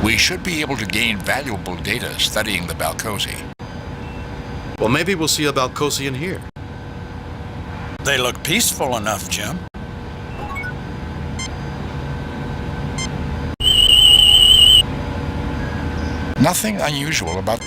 We should be able to gain valuable data studying the Balcosi. Well, maybe we'll see a Balcosian here. They look peaceful enough, Jim. Nothing unusual about...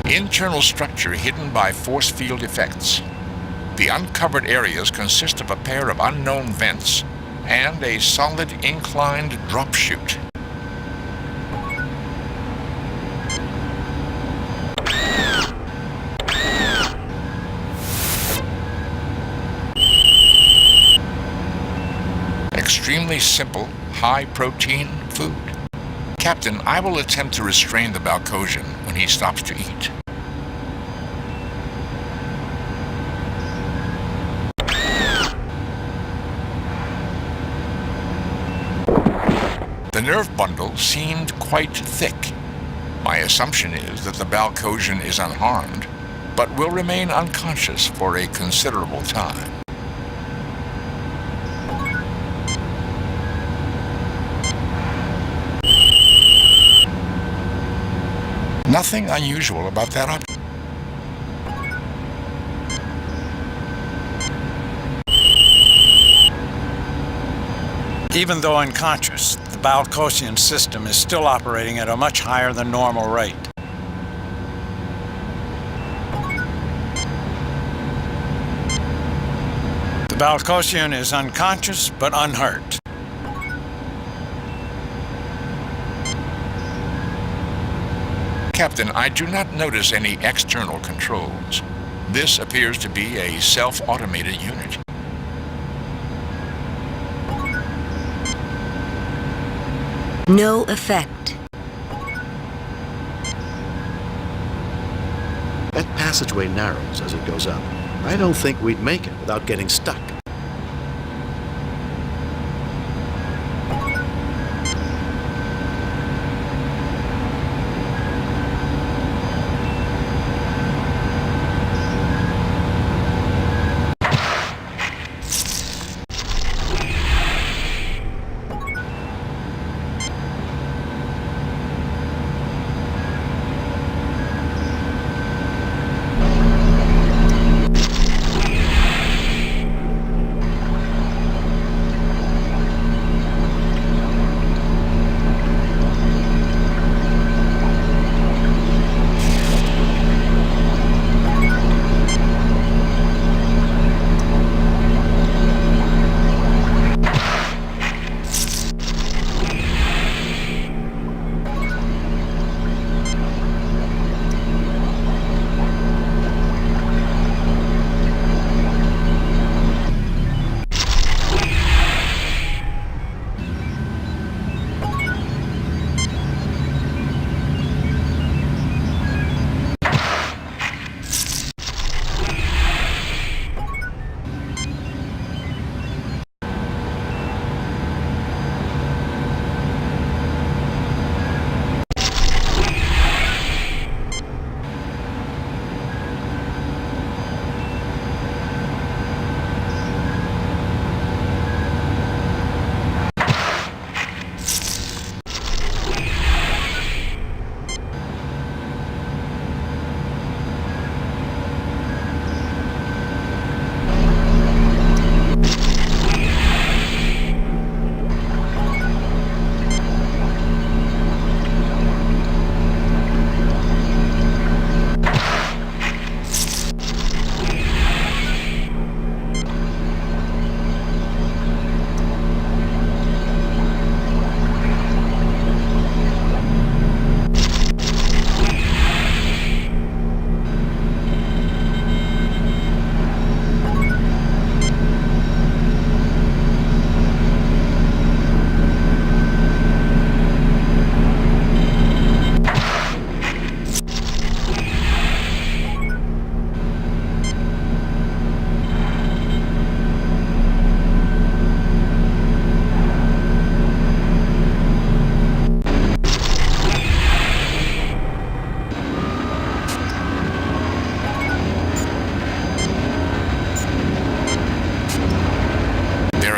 Internal structure hidden by force field effects. The uncovered areas consist of a pair of unknown vents and a solid inclined drop chute. Extremely simple, high-protein food. Captain, I will attempt to restrain the Balcosian when he stops to eat. The nerve bundle seemed quite thick. My assumption is that the Balcosian is unharmed, but will remain unconscious for a considerable time. Nothing unusual about that object. Even though unconscious, the Balcosian system is still operating at a much higher than normal rate. The Balcosian is unconscious but unhurt. Captain, I do not notice any external controls. This appears to be a self-automated unit. No effect. That passageway narrows as it goes up. I don't think we'd make it without getting stuck.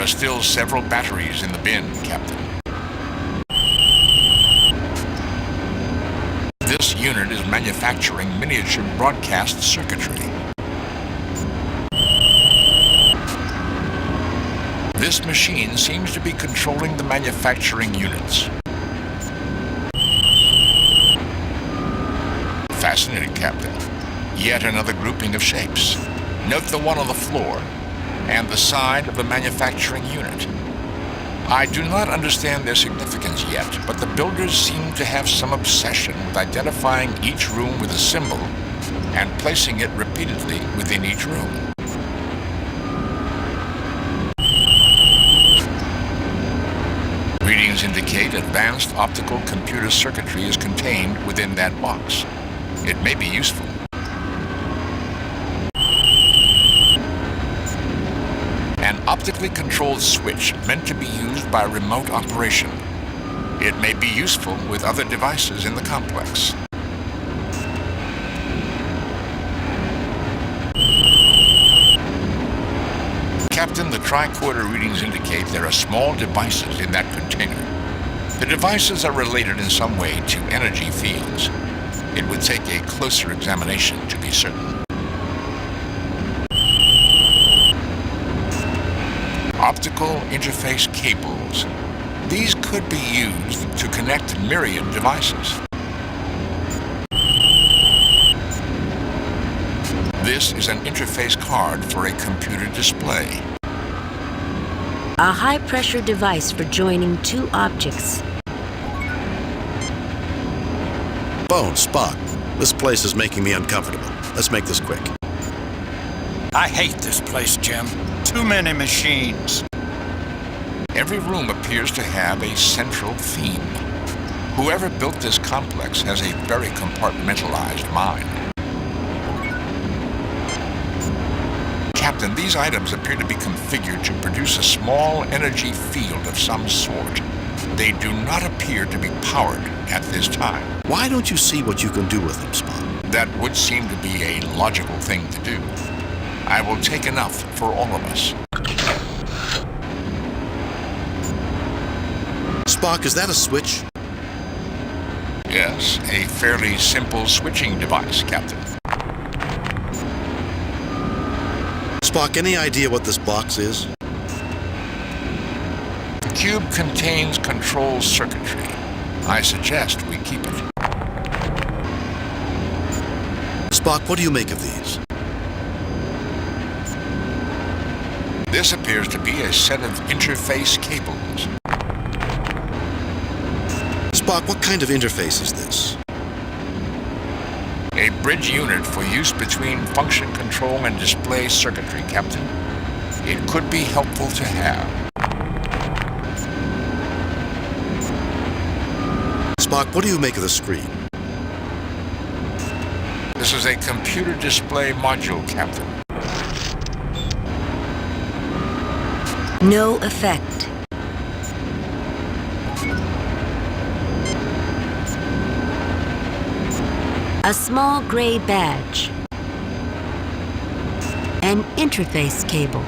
are still several batteries in the bin, Captain. This unit is manufacturing miniature broadcast circuitry. This machine seems to be controlling the manufacturing units. Fascinating, Captain. Yet another grouping of shapes. Note the one on the floor and the side of the manufacturing unit. I do not understand their significance yet, but the builders seem to have some obsession with identifying each room with a symbol and placing it repeatedly within each room. Readings indicate advanced optical computer circuitry is contained within that box. It may be useful. An optically controlled switch meant to be used by remote operation. It may be useful with other devices in the complex. Captain, the tricorder readings indicate there are small devices in that container. The devices are related in some way to energy fields. It would take a closer examination to be certain. Optical interface cables. These could be used to connect myriad devices. This is an interface card for a computer display. A high-pressure device for joining two objects. Bones, Spock. This place is making me uncomfortable. Let's make this quick. I hate this place, Jim. Too many machines. Every room appears to have a central theme. Whoever built this complex has a very compartmentalized mind. Captain, these items appear to be configured to produce a small energy field of some sort. They do not appear to be powered at this time. Why don't you see what you can do with them, Spock? That would seem to be a logical thing to do. I will take enough for all of us. Spock, is that a switch? Yes, a fairly simple switching device, Captain. Spock, any idea what this box is? The cube contains control circuitry. I suggest we keep it. Spock, what do you make of these? This appears to be a set of interface cables. Spock, what kind of interface is this? A bridge unit for use between function control and display circuitry, Captain. It could be helpful to have. Spock, what do you make of the screen? This is a computer display module, Captain. No effect. A small gray badge. An interface cable.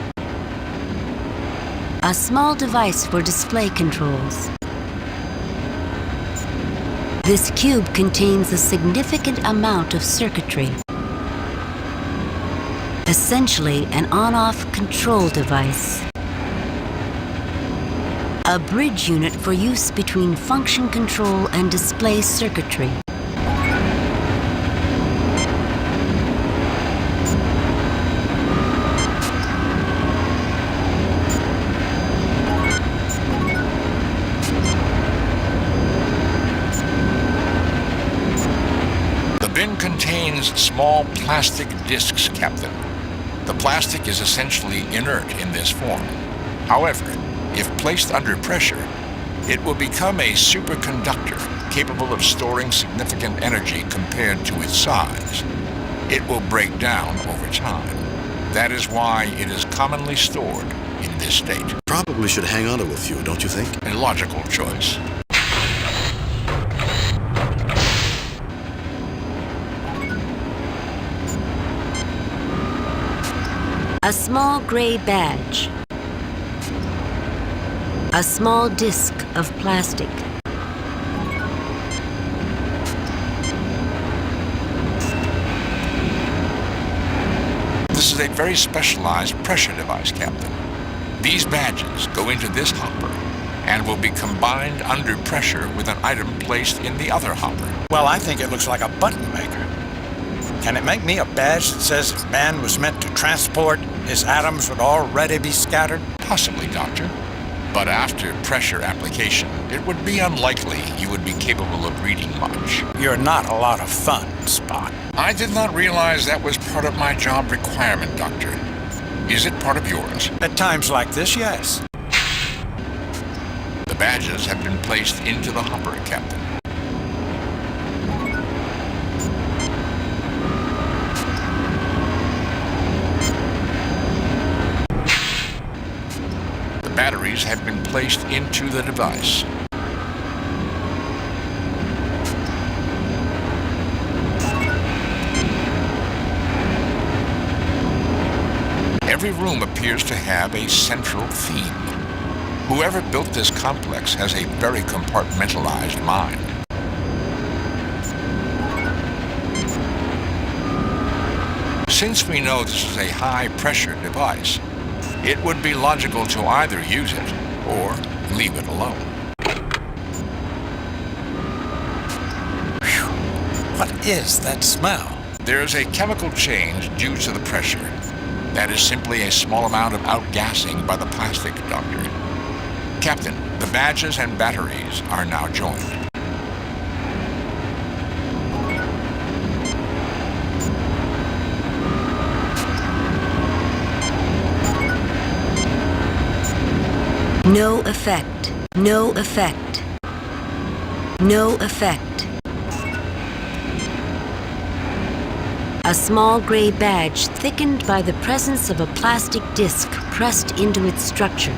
A small device for display controls. This cube contains a significant amount of circuitry. Essentially an on-off control device. A bridge unit for use between function control and display circuitry. The bin contains small plastic discs, Captain. The plastic is essentially inert in this form. However, if placed under pressure, it will become a superconductor capable of storing significant energy compared to its size. It will break down over time. That is why it is commonly stored in this state. Probably should hang on to a few, don't you think? A logical choice. A small gray badge. A small disc of plastic. This is a very specialized pressure device, Captain. These badges go into this hopper and will be combined under pressure with an item placed in the other hopper. Well, I think it looks like a button maker. Can it make me a badge that says if man was meant to transport, his atoms would already be scattered? Possibly, Doctor. But after pressure application, it would be unlikely you would be capable of reading much. You're not a lot of fun, Spock. I did not realize that was part of my job requirement, Doctor. Is it part of yours? At times like this, yes. The badges have been placed into the hopper, Captain. The batteries have been placed into the device. Every room appears to have a central theme. Whoever built this complex has a very compartmentalized mind. Since we know this is a high-pressure device, it would be logical to either use it or leave it alone. Whew. What is that smell? There is a chemical change due to the pressure. That is simply a small amount of outgassing by the plastic, Doctor. Captain, the badges and batteries are now joined. No effect. No effect. No effect. A small gray badge thickened by the presence of a plastic disc pressed into its structure.